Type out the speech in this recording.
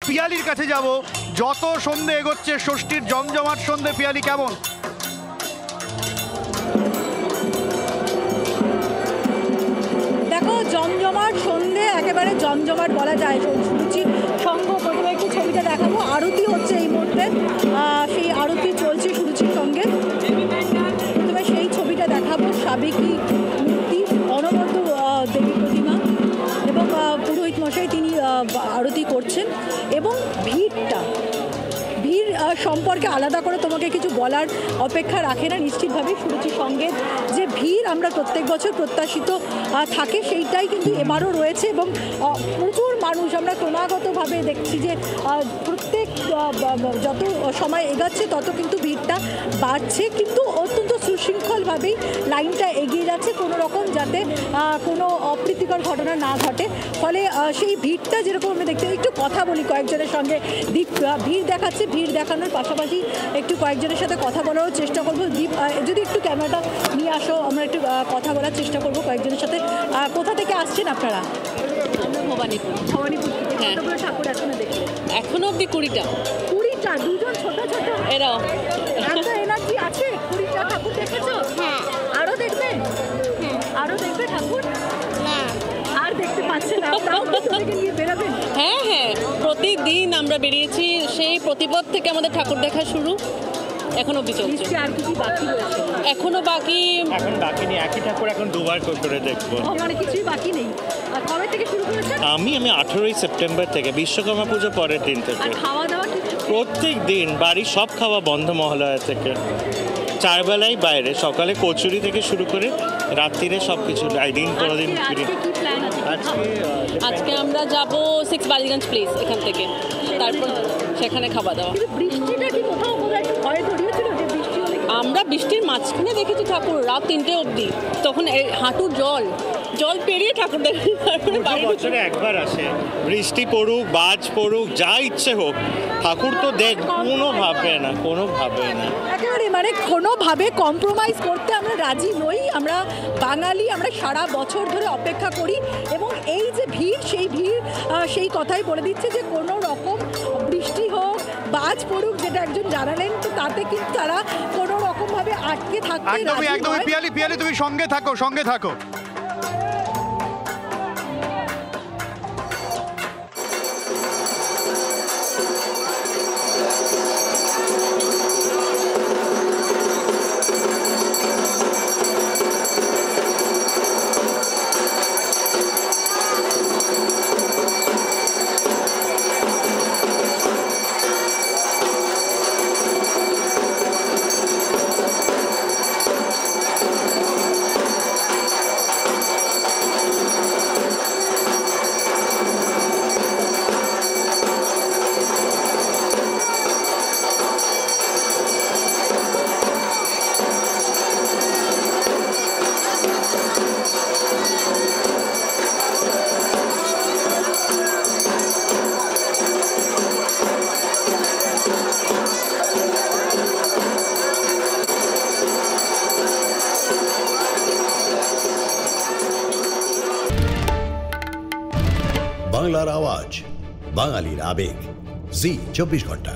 পিয়ালির কাছে যাব। যত সন্ধে এগোচ্ছে ষষ্ঠীর জমজমাট সন্ধে, পিয়ালি কেমন? দেখো, জমজমাট সন্ধে, একেবারে জমজমাট বলা যায়। সুরুচির সঙ্গ প্রথমে একটু ছবিটা দেখাবো। আরতি হচ্ছে এই মুহূর্তে, সেই আরতি চলছে সুরুচির সঙ্গে। প্রথমে সেই ছবিটা দেখাবো। সাবেকি মূর্তি, অনবদ্য দেবী প্রতিমা এবং পুরোহিত মশাই তিনি আরতি করছেন। এবং ভিড় সম্পর্কে আলাদা করে তোমাকে কিছু বলার অপেক্ষা রাখে না। নিশ্চিতভাবে সুরুচির সঙ্গে যে ভিড় আমরা প্রত্যেক বছর প্রত্যাশিত থাকে, সেইটাই কিন্তু এবারও রয়েছে। এবং প্রচুর মানুষ আমরা ক্রমাগতভাবে দেখছি যে প্রত্যেক যত সময় এগাচ্ছে তত কিন্তু ভিড়টা বাড়ছে, কিন্তু অত্যন্ত সুশৃঙ্খলভাবেই লাইনটা এগিয়ে যাচ্ছে, কোনো রকম যাতে কোনো অপ্রীতিকর ঘটনা না ঘটে। ফলে সেই ভিড়টা যেরকম আমি দেখতে, একটু কথা বলি কয়েকজনের সঙ্গে। দীপ ভিড় দেখাচ্ছে, ভিড় দেখানোর পাশাপাশি একটু কয়েকজনের সাথে কথা বলারও চেষ্টা করবো। দীপ, যদি একটু ক্যামেরাটা নিয়ে আসো, আমরা একটু কথা বলার চেষ্টা করবো কয়েকজনের সাথে। কোথা থেকে আসছেন আপনারা? আমরা ভবানীপুর। হ্যাঁ, ঠাকুর এখনো দেখলে? এখনো অব্দি 20টা। দুজন ছোট ছোট, এরাও এত এনার্জি আছে। 20টা ঠাকুর দেখেছো? হ্যাঁ। আরো দেখবে? আরো দেখবে ঠাকুর? না, আর দেখতে পাচ্ছেন না, নিয়ে বেরোবেন? হ্যাঁ হ্যাঁ, প্রতিদিন আমরা বেরিয়েছি। সেই প্রতিপদ থেকে আমাদের ঠাকুর দেখা শুরু, এখন অব্দি চলছে। আর কিছু বাকি রয়েছে? এখনো বাকি, এখন বাকি নেই। একই ঠাকুর এখন দুবার করে দেখবো। মানে কিছুই বাকি নেই। আর কবে থেকে শুরু করেছেন? আমি 18ই সেপ্টেম্বর থেকে, বিশ্বকর্মা পুজো পরের দিন থেকে। আর খাওয়া দাওয়া ঠিক? প্রত্যেক দিন বাড়ির সব খাওয়া বন্ধ মহালয়া থেকে। 4 বেলাই বাইরে, সকালে কচুরি থেকে শুরু করে রাত্রিরে সব কিছু। দিন কোনোদিন ফিরি। আজকে আমরা যাব 6 বালিগঞ্জ প্লেস এখান থেকে, তারপর সেখানে খাওয়া দাওয়া। বৃষ্টিটা কি কোথাও একটু ভয় ধরিয়েছিল যে বৃষ্টি হলে? আমরা বৃষ্টির মাঝখানে দেখেছি ঠাকুর রাত 3টে অবধি, তখন হাঁটু জল পেরিয়ে ঠাকুর দেখি। বছরে একবার আসে, বৃষ্টি পড়ুক বাজ পড়ুক যা ইচ্ছে হোক, ঠাকুর তো দেখ, কোনোভাবে না। একেবারে মানে কোনোভাবে কম্প্রোমাইজ করতে আমরা রাজি নই। আমরা বাঙালি, আমরা সারা বছর ধরে অপেক্ষা করি। এবং এই যে ভিড়, সেই ভিড় সেই কথাই বলে দিচ্ছে যে কোনো রকম বৃষ্টি হোক, বাজ পড়ুক, যেটা একজন জানালেন, তো তাতে কিন্তু তারা কোনো রকমভাবে আটকে থাকতে রাজি নয়। একদমই পিয়ালি তুমি সঙ্গে থাকো। বাংলার আওয়াজ, বাঙালির আবেগ, জি 24 ঘন্টা।